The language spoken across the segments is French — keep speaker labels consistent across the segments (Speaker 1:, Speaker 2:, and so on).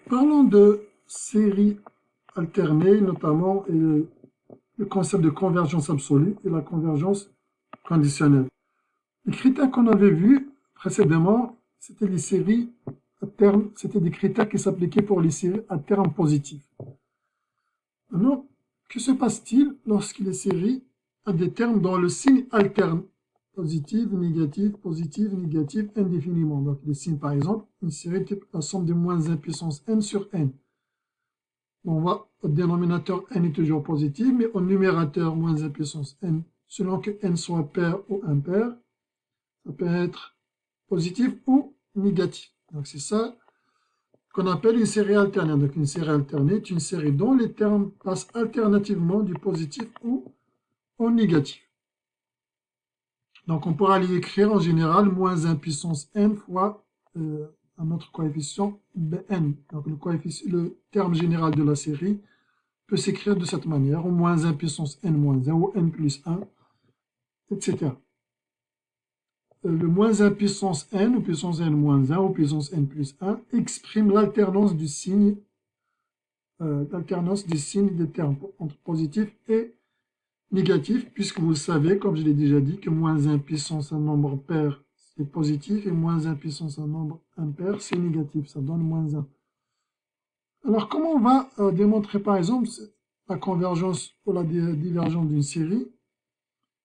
Speaker 1: Parlons de séries alternées, notamment le concept de convergence absolue et la convergence conditionnelle. Les critères qu'on avait vus précédemment, c'était les séries à terme, c'était des critères qui s'appliquaient pour les séries à terme positif. Maintenant, que se passe-t-il lorsque les séries ont des termes dont le signe alterne? Positif, négatif, indéfiniment. Donc, les signes, par exemple, une série type la somme de moins 1 puissance n sur n. On voit au dénominateur n est toujours positif, mais au numérateur moins 1 puissance n, selon que n soit pair ou impair, ça peut être positif ou négatif. Donc, c'est ça qu'on appelle une série alternée. Donc, une série alternée est une série dont les termes passent alternativement du positif ou au négatif. Donc, on pourra l'écrire en général moins 1 puissance n fois un autre coefficient bn. Donc, le terme général de la série peut s'écrire de cette manière, au moins 1 puissance n moins 1 ou n plus 1, etc. Le moins 1 puissance n ou puissance n moins 1 ou puissance n plus 1 exprime l'alternance du signe des termes entre positif et négatif, puisque vous le savez, comme je l'ai déjà dit, que moins 1 puissance un nombre pair, c'est positif, et moins 1 puissance un nombre impair, c'est négatif, ça donne moins 1. Alors, comment on va démontrer, par exemple, la convergence ou la divergence d'une série,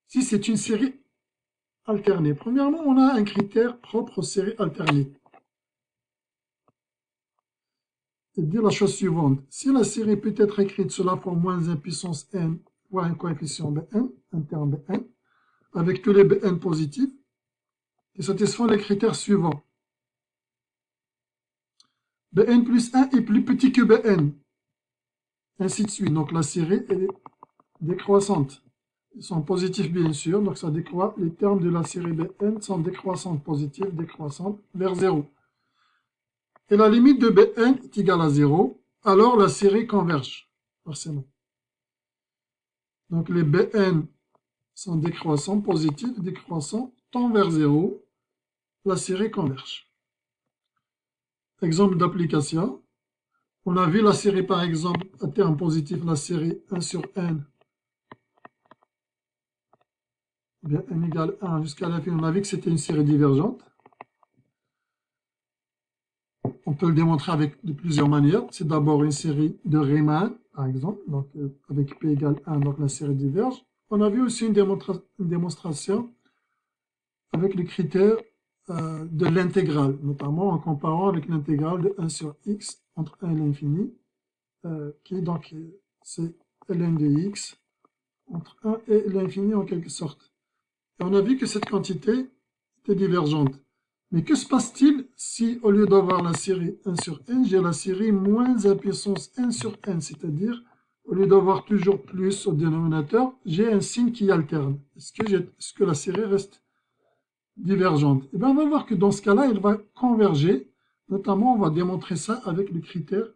Speaker 1: si c'est une série alternée? Premièrement, on a un critère propre aux séries alternées. Et dire la chose suivante, si la série peut être écrite sous la forme moins 1 puissance n fois un coefficient bn, un terme bn, avec tous les bn positifs, qui satisfont les critères suivants. Bn plus 1 est plus petit que Bn. Ainsi de suite. Donc la série est décroissante. Ils sont positifs bien sûr, donc ça décroît. Les termes de la série Bn sont décroissantes, positives, décroissantes, vers 0. Et la limite de Bn est égale à 0, alors la série converge, forcément. Donc les Bn sont décroissants, positifs, décroissants, tend vers 0, la série converge. Exemple d'application. On a vu la série, par exemple, à terme positif, la série 1 sur n, bien n égale 1 jusqu'à l'infini. On a vu que c'était une série divergente. On peut le démontrer de plusieurs manières. C'est d'abord une série de Riemann, par exemple, donc avec p égale 1, donc la série diverge. On a vu aussi une démonstration avec le critère de l'intégrale, notamment en comparant avec l'intégrale de 1 sur x entre 1 et l'infini, qui est donc c'est ln de x entre 1 et l'infini en quelque sorte. Et on a vu que cette quantité était divergente. Mais que se passe-t-il si, au lieu d'avoir la série 1 sur n, j'ai la série moins 1 puissance n sur n, c'est-à-dire, au lieu d'avoir toujours plus au dénominateur, j'ai un signe qui alterne. Est-ce que la série reste divergente? Et bien, on va voir que dans ce cas-là, elle va converger. Notamment, on va démontrer ça avec le critère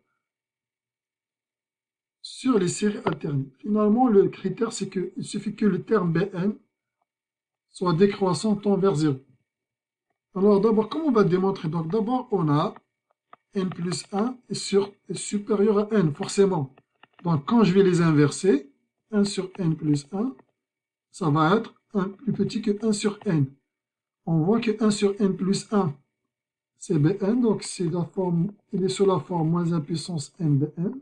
Speaker 1: sur les séries alternées. Finalement, le critère, c'est qu'il suffit que le terme Bn soit décroissant tend vers 0. Alors d'abord, comment on va démontrer? Donc d'abord, on a n plus 1 est supérieur à n, forcément. Donc quand je vais les inverser, 1 sur n plus 1, ça va être 1 plus petit que 1 sur n. On voit que 1 sur n plus 1, c'est Bn, donc il est sous la forme moins 1 puissance n Bn.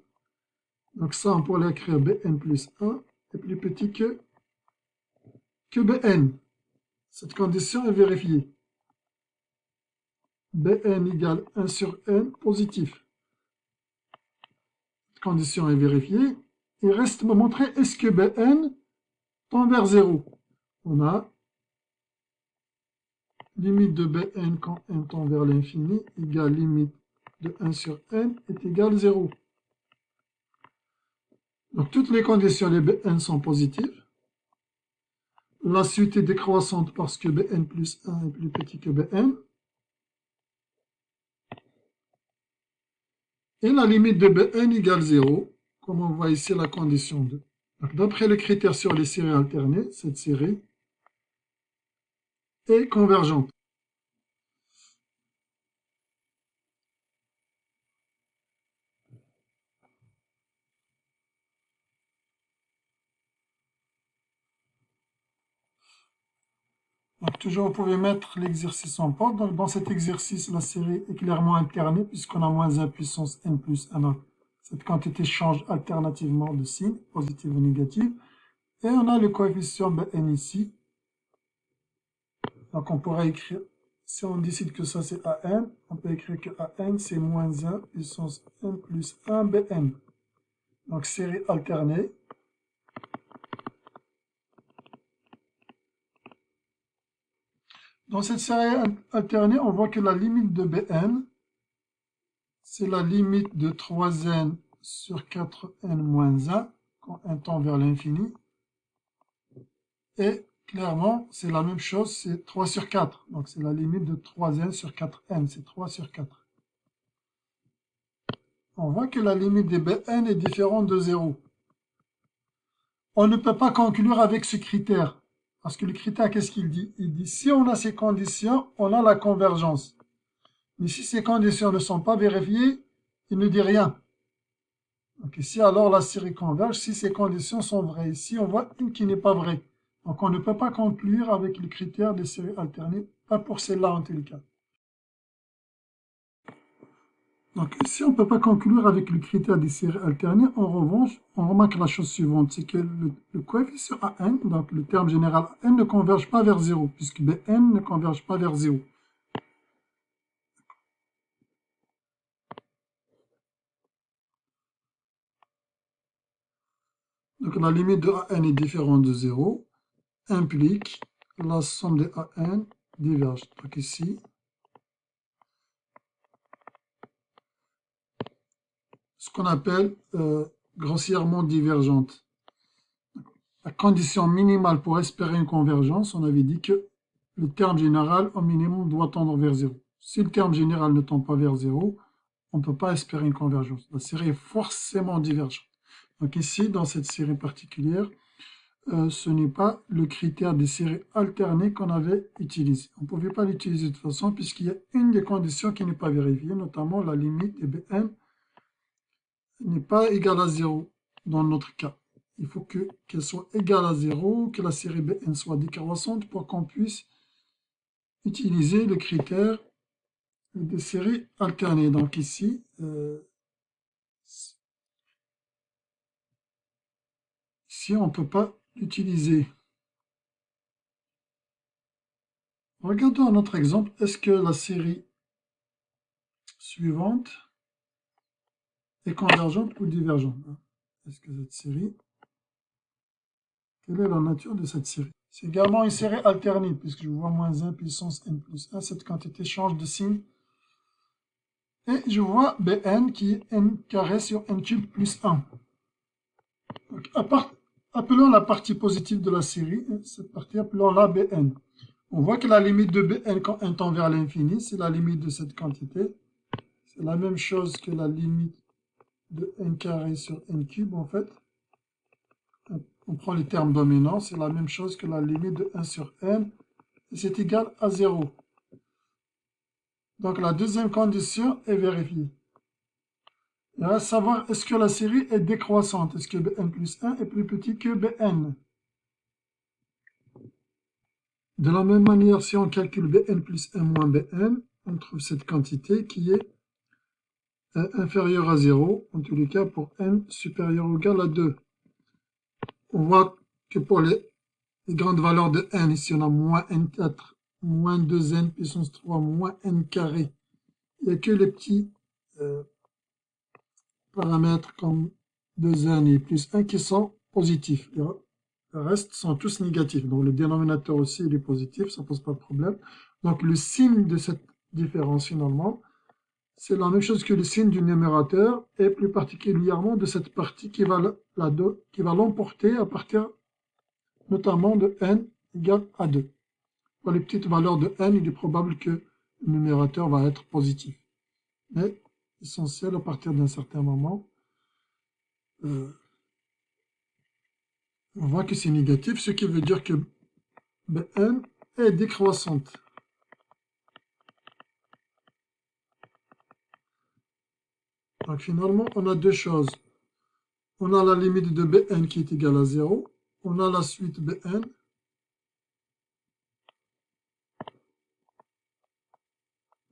Speaker 1: Donc ça, on pourrait l'écrire Bn plus 1 est plus petit que Bn. Cette condition est vérifiée. Bn égale 1 sur n positif. Cette condition est vérifiée. Il reste à montrer est-ce que Bn tend vers 0. On a limite de Bn quand n tend vers l'infini égale limite de 1 sur n est égale 0. Donc toutes les conditions, les Bn sont positives. La suite est décroissante parce que Bn plus 1 est plus petit que Bn. Et la limite de Bn égale 0, comme on voit ici la condition 2. D'après les critères sur les séries alternées, cette série est convergente. Donc toujours, vous pouvez mettre l'exercice en porte. Donc dans cet exercice, la série est clairement alternée puisqu'on a moins 1 puissance n plus 1. Donc, cette quantité change alternativement de signe, positive ou négative. Et on a le coefficient Bn ici. Donc on pourrait écrire, si on décide que ça c'est An, on peut écrire que An c'est moins 1 puissance n plus 1 Bn. Donc série alternée. Dans cette série alternée, on voit que la limite de Bn, c'est la limite de 3n sur 4n moins 1, quand n tend vers l'infini. Et clairement, c'est la même chose, c'est 3 sur 4. Donc c'est la limite de 3n sur 4n, c'est 3 sur 4. On voit que la limite de Bn est différente de 0. On ne peut pas conclure avec ce critère. Parce que le critère, qu'est-ce qu'il dit? Il dit, si on a ces conditions, on a la convergence. Mais si ces conditions ne sont pas vérifiées, il ne dit rien. Donc ici, alors la série converge si ces conditions sont vraies. Ici, on voit une qui n'est pas vraie. Donc on ne peut pas conclure avec le critère des séries alternées, pas pour celle-là en tout cas. Donc ici, on ne peut pas conclure avec le critère des séries alternées. En revanche, on remarque la chose suivante, c'est que le coefficient An, donc le terme général N, ne converge pas vers 0, puisque Bn ne converge pas vers 0. Donc la limite de An est différente de 0, implique la somme de An diverge. Donc ici, ce qu'on appelle grossièrement divergente. La condition minimale pour espérer une convergence, on avait dit que le terme général au minimum doit tendre vers 0. Si le terme général ne tend pas vers 0, on ne peut pas espérer une convergence. La série est forcément divergente. Donc ici, dans cette série particulière, ce n'est pas le critère des séries alternées qu'on avait utilisé. On ne pouvait pas l'utiliser de toute façon puisqu'il y a une des conditions qui n'est pas vérifiée, notamment la limite de Bn n'est pas égale à 0 dans notre cas. Il faut qu'elle soit égale à 0, que la série Bn soit décroissante pour qu'on puisse utiliser le critère des séries alternées. Donc ici, ici on ne peut pas l'utiliser. Regardons un autre exemple. Est-ce que la série suivante est convergente ou divergente? Est-ce que cette série... Quelle est la nature de cette série? C'est également une série alternée, puisque je vois moins 1 puissance n plus 1. Cette quantité change de signe. Et je vois Bn qui est n carré sur n cube plus 1. Donc, appelons la partie positive de la série. Cette partie, appelons-la Bn. On voit que la limite de Bn quand n tend vers l'infini, c'est la limite de cette quantité. C'est la même chose que la limite de n carré sur n cube, en fait. On prend les termes dominants, c'est la même chose que la limite de 1 sur n, et c'est égal à 0. Donc la deuxième condition est vérifiée. Il reste à savoir, est-ce que la série est décroissante? Est-ce que Bn plus 1 est plus petit que Bn? De la même manière, si on calcule Bn plus 1 moins Bn, on trouve cette quantité qui est inférieure à 0, en tous les cas pour n supérieur ou égal à 2. On voit que pour les grandes valeurs de n, ici on a moins n4, moins 2n puissance 3, moins n carré. Il n'y a que les petits paramètres comme 2n et plus 1 qui sont positifs. Le reste sont tous négatifs. Donc le dénominateur aussi il est positif, ça ne pose pas de problème. Donc le signe de cette différence finalement, c'est la même chose que le signe du numérateur, et plus particulièrement de cette partie qui va l'emporter à partir notamment de n égale à 2. Pour les petites valeurs de n, il est probable que le numérateur va être positif. Mais essentiel à partir d'un certain moment, on voit que c'est négatif, ce qui veut dire que Bn est décroissante. Donc finalement, on a deux choses. On a la limite de Bn qui est égale à 0. On a la suite Bn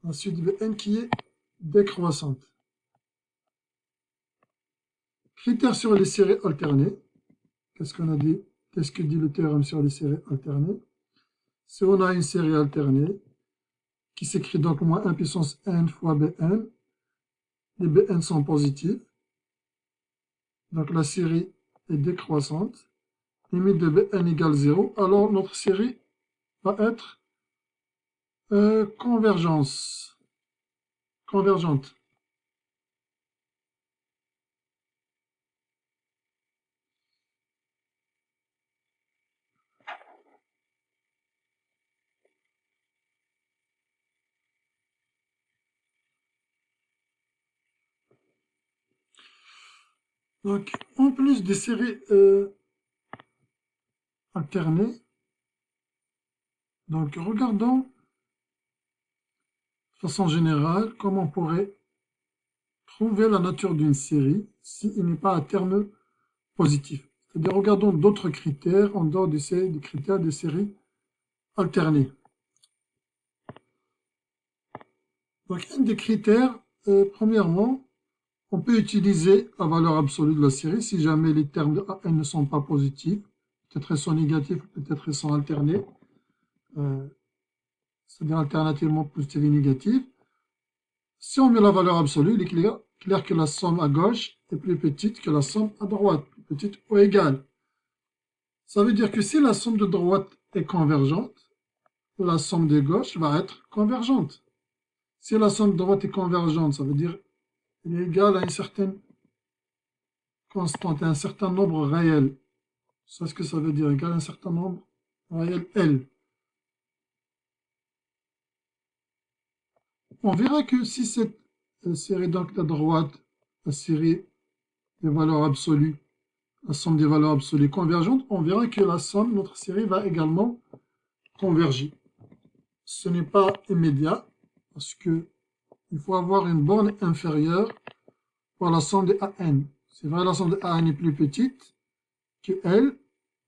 Speaker 1: la suite de n qui est décroissante. Critères sur les séries alternées. Qu'est-ce qu'on a dit? Qu'est-ce que dit le théorème sur les séries alternées? Si on a une série alternée qui s'écrit donc moins 1 puissance n fois bn, les bn sont positifs, donc la série est décroissante, limite de bn égale 0, alors notre série va être convergente. Donc, en plus des séries alternées, donc regardons de façon générale comment on pourrait trouver la nature d'une série s'il n'est pas à terme positif. C'est-à-dire, regardons d'autres critères en dehors des critères des séries alternées. Donc, un des critères, premièrement, on peut utiliser la valeur absolue de la série si jamais les termes de AN ne sont pas positifs. Peut-être ils sont négatifs, peut-être ils sont alternés. C'est-à-dire alternativement positif et négatif. Si on met la valeur absolue, il est clair que la somme à gauche est plus petite que la somme à droite, plus petite ou égale. Ça veut dire que si la somme de droite est convergente, la somme de gauche va être convergente. Si la somme de droite est convergente, ça veut dire qu'elle est égale à une certaine constante, à un certain nombre réel. C'est ce que ça veut dire, égal à un certain nombre réel L. On verra que si cette série donc de droite, la série des valeurs absolues, la somme des valeurs absolues convergentes, on verra que la somme, notre série, va également converger. Ce n'est pas immédiat, parce que il faut avoir une borne inférieure pour la somme de AN. C'est vrai, la somme de AN est plus petite que L,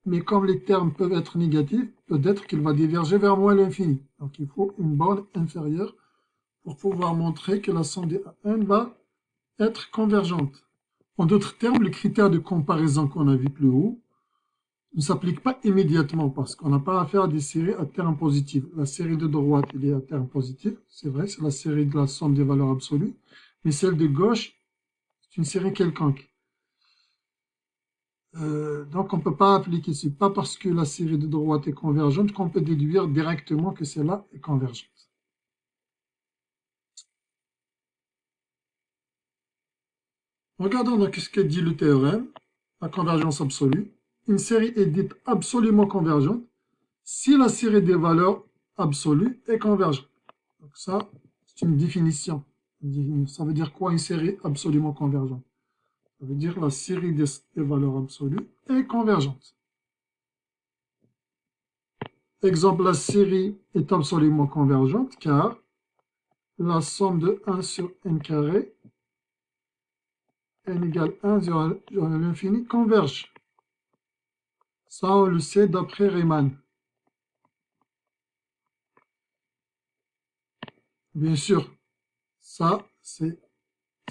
Speaker 1: mais comme les termes peuvent être négatifs, peut-être qu'il va diverger vers moins l'infini. Donc il faut une borne inférieure pour pouvoir montrer que la somme de AN va être convergente. En d'autres termes, le critère de comparaison qu'on a vu plus haut ne s'applique pas immédiatement parce qu'on n'a pas affaire à des séries à terme positif. La série de droite, elle est à terme positif, c'est vrai, c'est la série de la somme des valeurs absolues, mais celle de gauche, c'est une série quelconque. Donc on ne peut pas appliquer, c'est pas parce que la série de droite est convergente qu'on peut déduire directement que celle-là est convergente. Regardons donc ce que dit le théorème, la convergence absolue. Une série est dite absolument convergente si la série des valeurs absolues est convergente. Donc ça, c'est une définition. Ça veut dire quoi une série absolument convergente? Ça veut dire la série des valeurs absolues est convergente. Exemple, la série est absolument convergente car la somme de 1 sur n carré, n égale 1 sur l'infini, converge. Ça, on le sait d'après Riemann. Bien sûr, ça, c'est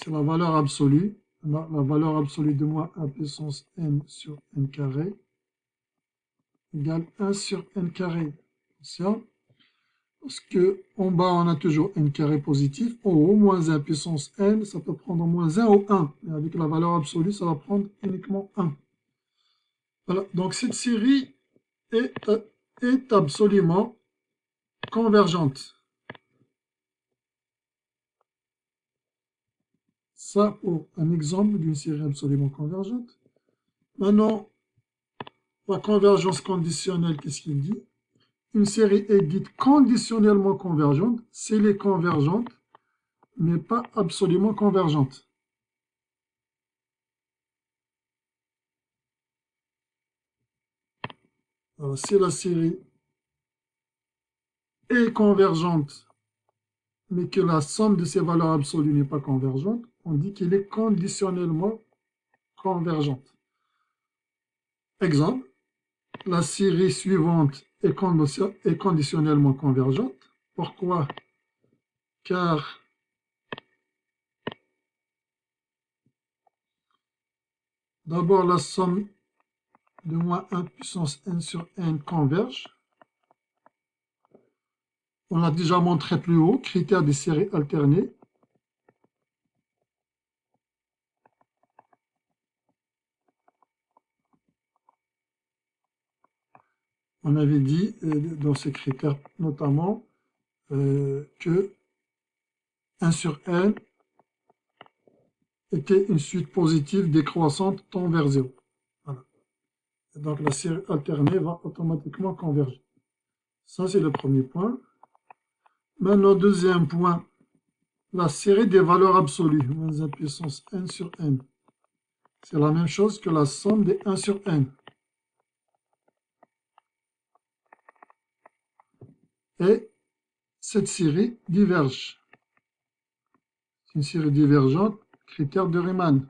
Speaker 1: la valeur absolue. La valeur absolue de moins 1 puissance n sur n carré égale 1 sur n carré. Parce qu'en bas, on a toujours n carré positif. En haut, moins 1 puissance n, ça peut prendre moins 1 ou 1. Et avec la valeur absolue, ça va prendre uniquement 1. Voilà, donc cette série est absolument convergente. Ça pour un exemple d'une série absolument convergente. Maintenant, la convergence conditionnelle, qu'est-ce qu'il dit? Une série est dite conditionnellement convergente si elle est convergente, mais pas absolument convergente. Alors, si la série est convergente, mais que la somme de ses valeurs absolues n'est pas convergente, on dit qu'elle est conditionnellement convergente. Exemple, la série suivante est conditionnellement convergente. Pourquoi? car d'abord la somme de moins 1 puissance n sur n converge. On l'a déjà montré plus haut, critère des séries alternées. On avait dit dans ces critères notamment que 1 sur n était une suite positive décroissante tend vers 0. Voilà. Donc la série alternée va automatiquement converger. Ça, c'est le premier point. Maintenant, deuxième point, la série des valeurs absolues, moins 1 puissance n sur n. C'est la même chose que la somme des 1 sur n. Et cette série diverge. C'est une série divergente, critère de Riemann.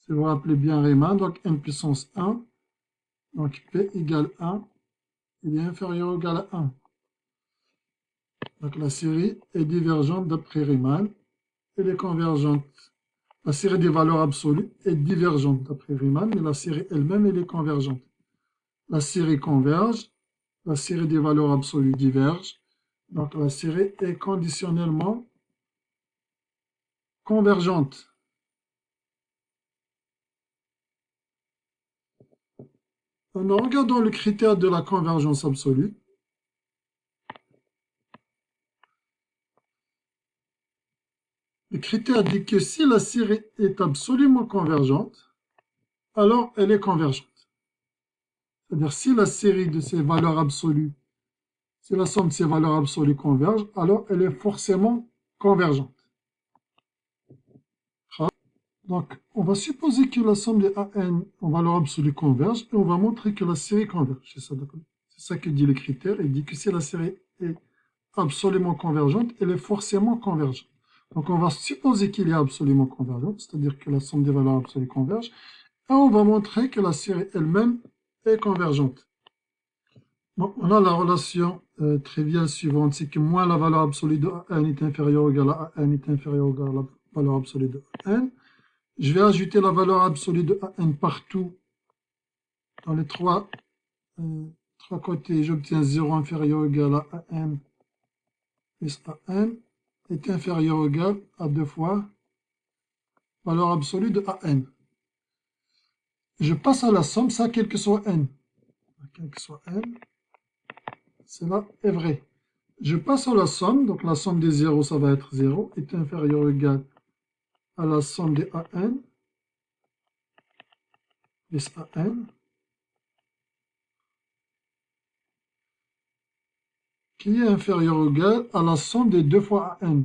Speaker 1: Si vous vous rappelez bien Riemann, donc n puissance 1, donc p égale 1, il est inférieur ou égal à 1. Donc la série est divergente d'après Riemann, elle est convergente. La série des valeurs absolues est divergente d'après Riemann, mais la série elle-même, elle est convergente. La série converge, la série des valeurs absolues diverge, donc la série est conditionnellement convergente. En regardant le critère de la convergence absolue, le critère dit que si la série est absolument convergente, alors elle est convergente. C'est-à-dire si la série de ces valeurs absolues, si la somme de ces valeurs absolues converge, alors elle est forcément convergente. Donc, on va supposer que la somme des AN en valeur absolue converge et on va montrer que la série converge. C'est ça que dit le critère. Il dit que si la série est absolument convergente, elle est forcément convergente. Donc, on va supposer qu'il est absolument convergente, c'est-à-dire que la somme des valeurs absolues converge, et on va montrer que la série elle-même est convergente. Bon, on a la relation triviale suivante, c'est que moins la valeur absolue de AN est inférieure ou égale à AN est inférieure ou égale à la valeur absolue de AN. Je vais ajouter la valeur absolue de AN partout dans les trois côtés. J'obtiens 0 inférieur ou égal à AN plus AN est inférieur ou égal à 2 fois valeur absolue de AN. Je passe à la somme, ça quel que soit N. Quel que soit N, cela est vrai. Je passe à la somme, donc la somme des 0, ça va être 0, est inférieur ou égal à la somme des AN plus AN, qui est inférieur ou égal à la somme des 2 fois AN,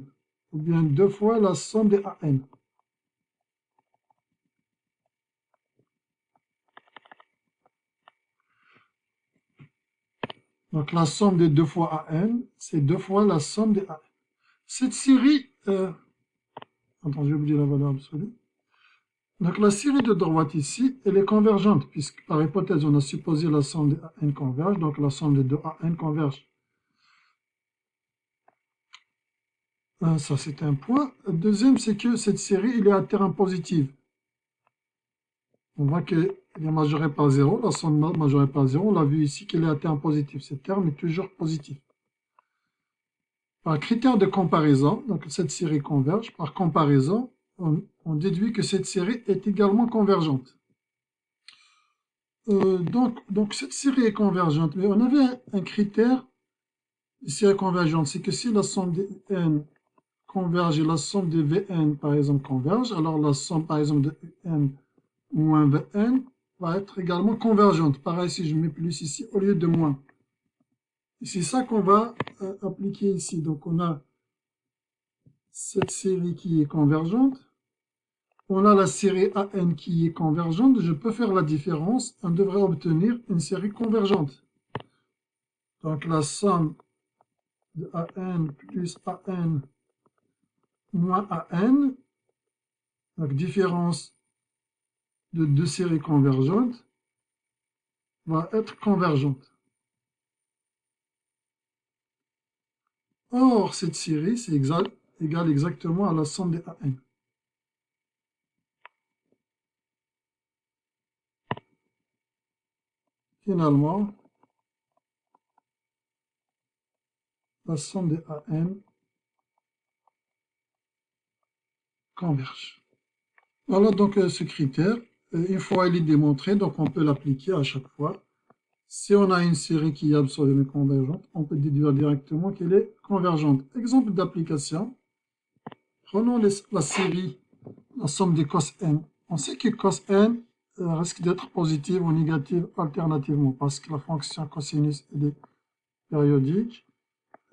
Speaker 1: ou bien 2 fois la somme des AN. Donc la somme des 2 fois AN, c'est 2 fois la somme des AN. Cette série, attends, j'ai oublié la valeur absolue. Donc la série de droite ici, elle est convergente, puisque par hypothèse, on a supposé la somme des AN converge, donc la somme des 2 AN converge. Ça, c'est un point. Le deuxième, c'est que cette série, elle est à terme positive. On voit qu'elle est majorée par 0, la somme majorée par 0, on l'a vu ici qu'elle est à terme positif. Ce terme est toujours positif. Par critère de comparaison, donc cette série converge, par comparaison, on déduit que cette série est également convergente. Donc cette série est convergente, mais on avait un critère de série convergente, c'est que si la somme des n converge et la somme des Vn, par exemple, converge, alors la somme, par exemple, de n moins Vn va être également convergente. Pareil, si je mets plus ici au lieu de moins. C'est ça qu'on va appliquer ici. Donc on a cette série qui est convergente. On a la série AN qui est convergente. Je peux faire la différence. On devrait obtenir une série convergente. Donc la somme de AN plus AN moins AN, donc différence de deux séries convergentes, va être convergente. Or, cette série, c'est égal exactement à la somme des AN. Finalement, la somme des AN converge. Voilà donc ce critère. Une fois il est démontré, donc on peut l'appliquer à chaque fois. Si on a une série qui est absolument convergente, on peut déduire directement qu'elle est convergente. Exemple d'application. Prenons la série, la somme des cos n. On sait que cos n risque d'être positive ou négative alternativement parce que la fonction cosinus est périodique.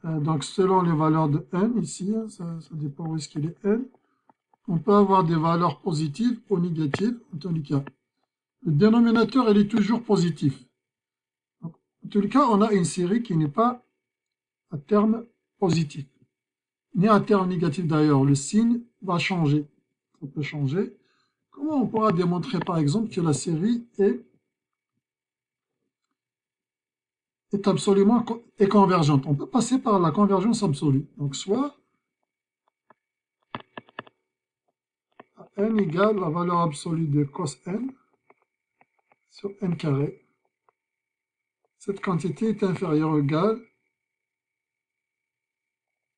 Speaker 1: Donc selon les valeurs de n ici, hein, ça dépend où est-ce qu'il est n, on peut avoir des valeurs positives ou négatives en tous les cas. Le dénominateur, il est toujours positif. Donc, en tous les cas, on a une série qui n'est pas à terme positif, ni à terme négatif d'ailleurs. Le signe va changer. Ça peut changer. Comment on pourra démontrer par exemple que la série est absolument convergente? On peut passer par la convergence absolue. Donc soit n égale la valeur absolue de cos n sur n carré. Cette quantité est inférieure ou égale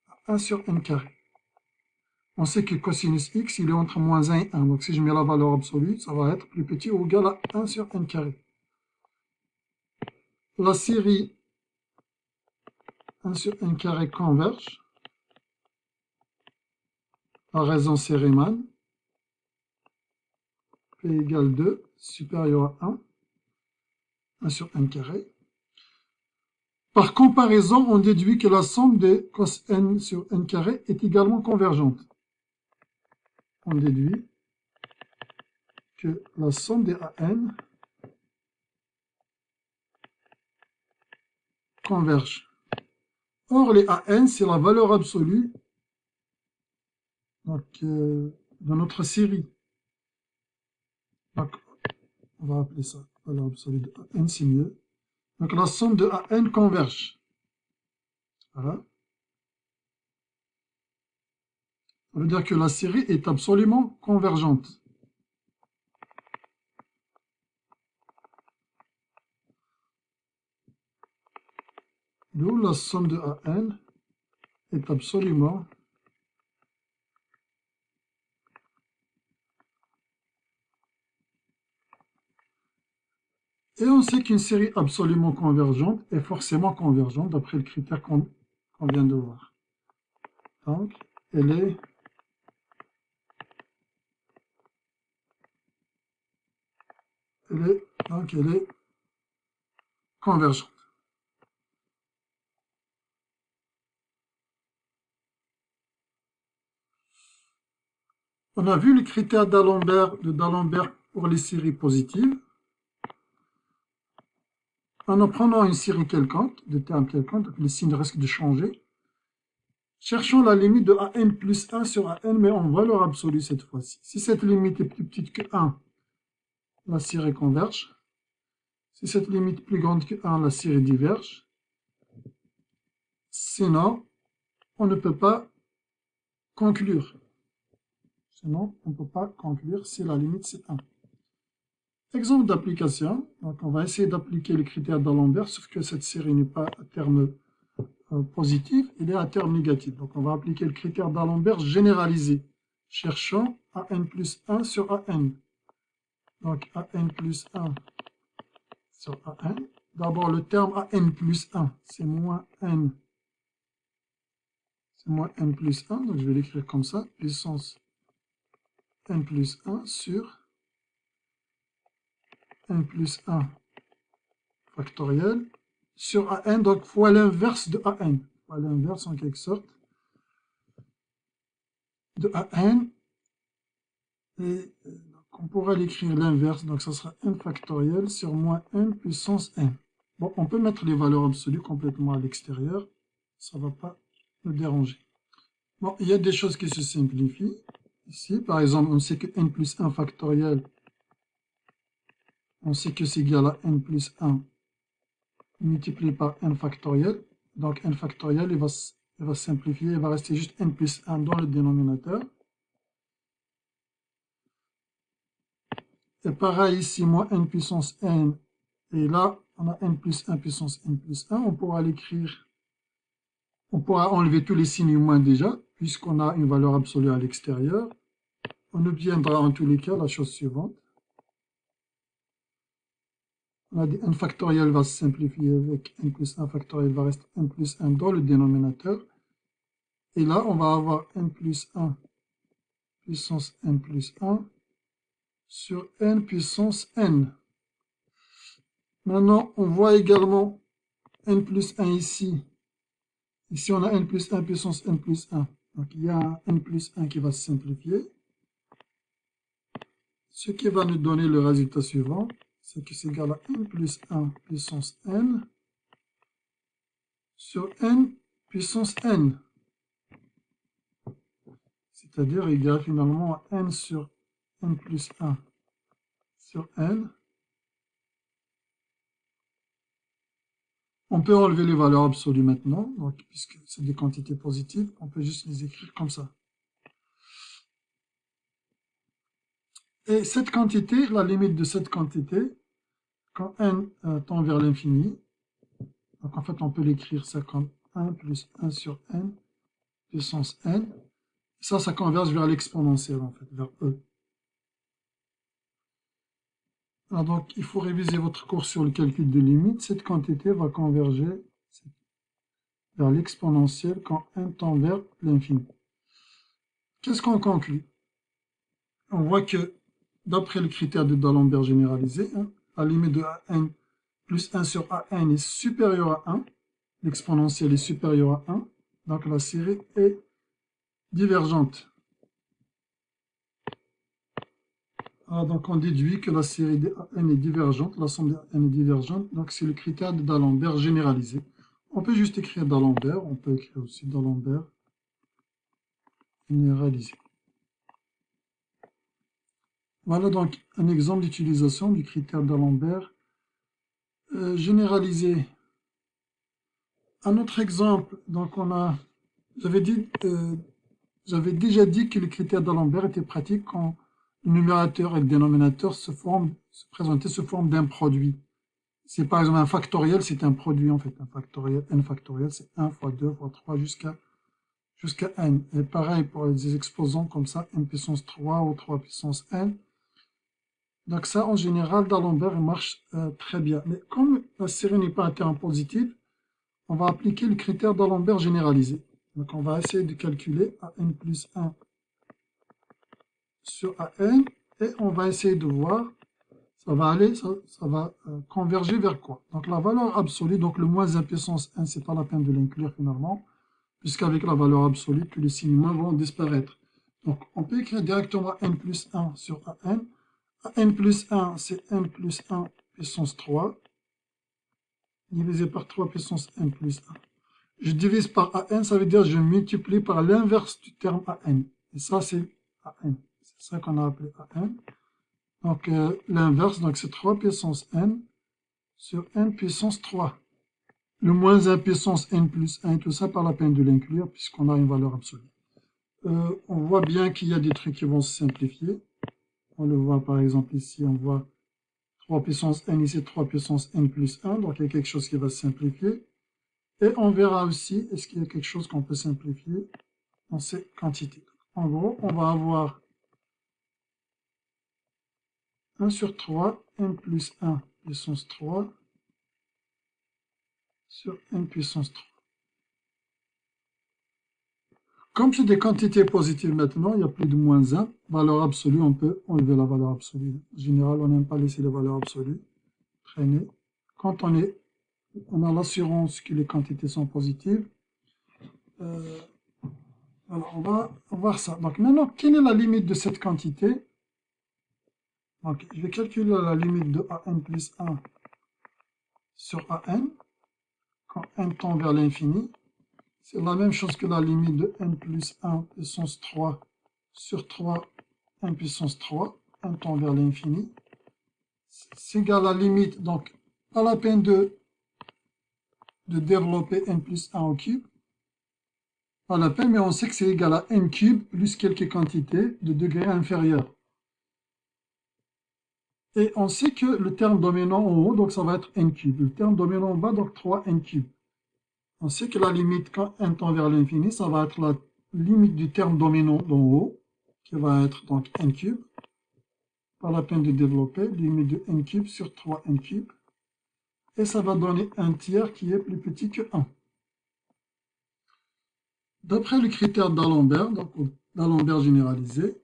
Speaker 1: à 1 sur n carré. On sait que cosinus x, il est entre moins 1 et 1. Donc si je mets la valeur absolue, ça va être plus petit ou égal à 1 sur n carré. La série 1 sur n carré converge. La raison c'est Riemann. P égale 2, supérieur à 1. 1 sur n carré. Par comparaison, on déduit que la somme de cos n sur n carré est également convergente. On déduit que la somme des AN converge. Or, les AN, c'est la valeur absolue donc, de notre série. Donc, on va appeler ça valeur absolue de AN, c'est mieux. Donc, la somme de AN converge. Voilà. Ça veut dire que la série est absolument convergente. D'où la somme de AN est absolument et on sait qu'une série absolument convergente est forcément convergente d'après le critère qu'on vient de voir. Donc, elle est convergente. On a vu le critère d'Alembert pour les séries positives. En prenant une série quelconque, de termes quelconques, donc les signes risquent de changer. Cherchons la limite de AN plus 1 sur AN, mais en valeur absolue cette fois-ci. Si cette limite est plus petite que 1, la série converge. Si cette limite est plus grande que 1, la série diverge. Sinon, on ne peut pas conclure. Sinon, on ne peut pas conclure si la limite c'est 1. Exemple d'application. Donc, on va essayer d'appliquer les critères d'Alembert, sauf que cette série n'est pas à terme positif, il est à terme négatif. Donc, on va appliquer le critère d'Alembert généralisé. Cherchons AN plus 1 sur AN. Donc, AN plus 1 sur AN. D'abord, le terme AN plus 1, c'est moins N. C'est moins N plus 1, donc je vais l'écrire comme ça. Puissance N plus 1 sur N plus 1 factoriel sur AN, donc fois l'inverse de AN. Fois l'inverse en quelque sorte de AN. Et donc on pourra l'écrire l'inverse, donc ça sera n factoriel sur moins n puissance n. Bon, on peut mettre les valeurs absolues complètement à l'extérieur, ça ne va pas nous déranger. Bon, il y a des choses qui se simplifient. Ici, par exemple, on sait que n plus 1 factoriel, on sait que c'est égal à n plus 1 multiplié par n factoriel. Donc n factoriel, il il va se simplifier, il va rester juste n plus 1 dans le dénominateur. Et pareil ici, moins n puissance n. Et là, on a n plus 1 puissance n plus 1. On pourra l'écrire, on pourra enlever tous les signes moins déjà, puisqu'on a une valeur absolue à l'extérieur. On obtiendra en tous les cas la chose suivante. On a dit n factoriel va se simplifier avec n plus 1 factoriel va rester n plus 1 dans le dénominateur. Et là, on va avoir n plus 1 puissance n plus 1 sur n puissance n. Maintenant, on voit également n plus 1 ici. Ici, on a n plus 1 puissance n plus 1. Donc, il y a un n plus 1 qui va se simplifier. Ce qui va nous donner le résultat suivant, c'est que c'est égal à n plus 1 puissance n sur n puissance n. C'est-à-dire égal finalement à n sur n plus 1 sur n. On peut enlever les valeurs absolues maintenant, donc, puisque c'est des quantités positives, on peut juste les écrire comme ça. Et cette quantité, la limite de cette quantité, quand n tend vers l'infini, donc en fait on peut l'écrire ça comme 1 plus 1 sur n puissance n. Ça converge vers l'exponentielle en fait, vers e. Alors donc il faut réviser votre cours sur le calcul de limite. Cette quantité va converger vers l'exponentielle quand n tend vers l'infini. Qu'est-ce qu'on conclut? On voit que d'après le critère de D'Alembert généralisé, la limite de an plus 1 sur an est supérieure à 1, l'exponentielle est supérieure à 1, donc la série est divergente. Alors donc on déduit que la série de an est divergente, la somme de an est divergente, donc c'est le critère de D'Alembert généralisé. On peut juste écrire D'Alembert, on peut écrire aussi D'Alembert généralisé. Voilà donc un exemple d'utilisation du critère d'Alembert généralisé. Un autre exemple, donc j'avais déjà dit que le critère d'Alembert était pratique quand le numérateur et le dénominateur se présentaient sous forme d'un produit. C'est par exemple un factoriel, c'est un produit en fait. Un factoriel, n factoriel, c'est 1 fois 2 fois 3 jusqu'à n. Et pareil pour les exposants comme ça, n puissance 3 ou 3 puissance n. Donc ça, en général, D'Alembert marche très bien. Mais comme la série n'est pas un terme positif, on va appliquer le critère d'Alembert généralisé. Donc on va essayer de calculer an plus 1 sur an, et on va essayer de voir, ça va converger vers quoi? Donc la valeur absolue, donc le moins 1 puissance 1, c'est pas la peine de l'inclure finalement, puisqu'avec la valeur absolue, tous les signes moins vont disparaître. Donc on peut écrire directement n plus 1 sur an. n plus 1, c'est n plus 1 puissance 3, divisé par 3 puissance n plus 1. Je divise par an, ça veut dire que je multiplie par l'inverse du terme an. Et ça, c'est an. C'est ça qu'on a appelé an. Donc, l'inverse, donc c'est 3 puissance n sur n puissance 3. Le moins 1 puissance n plus 1, tout ça, pas la peine de l'inclure, puisqu'on a une valeur absolue. On voit bien qu'il y a des trucs qui vont se simplifier. On le voit par exemple ici, on voit 3 puissance n, ici 3 puissance n plus 1, donc il y a quelque chose qui va se simplifier. Et on verra aussi, est-ce qu'il y a quelque chose qu'on peut simplifier dans ces quantités. En gros, on va avoir 1 sur 3, n plus 1 puissance 3 sur n puissance 3. Comme c'est des quantités positives maintenant, il n'y a plus de moins 1. Valeur absolue, on peut enlever la valeur absolue. En général, on n'aime pas laisser les valeurs absolues traîner. Quand on a l'assurance que les quantités sont positives. Alors, on va voir ça. Donc maintenant, quelle est la limite de cette quantité? Donc, je vais calculer la limite de an plus 1 sur an, quand n tend vers l'infini. C'est la même chose que la limite de n plus 1 puissance 3 sur 3 n puissance 3, n tend vers l'infini. C'est égal à la limite, donc pas la peine de développer n plus 1 au cube. Pas la peine, mais on sait que c'est égal à n cube plus quelques quantités de degrés inférieurs. Et on sait que le terme dominant en haut, donc ça va être n cube. Le terme dominant en bas, donc 3n cube. On sait que la limite quand n tend vers l'infini, ça va être la limite du terme dominant d'en haut, qui va être donc n cube. Pas la peine de développer, limite de n cube sur 3n cube. Et ça va donner un tiers qui est plus petit que 1. D'après le critère d'Alembert, donc d'Alembert généralisé,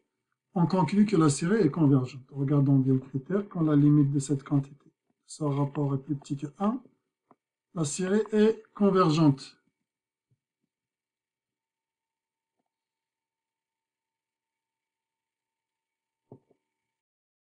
Speaker 1: on conclut que la série est convergente. Regardons bien le critère. Quand la limite de cette quantité, ce rapport est plus petit que 1, la série est convergente.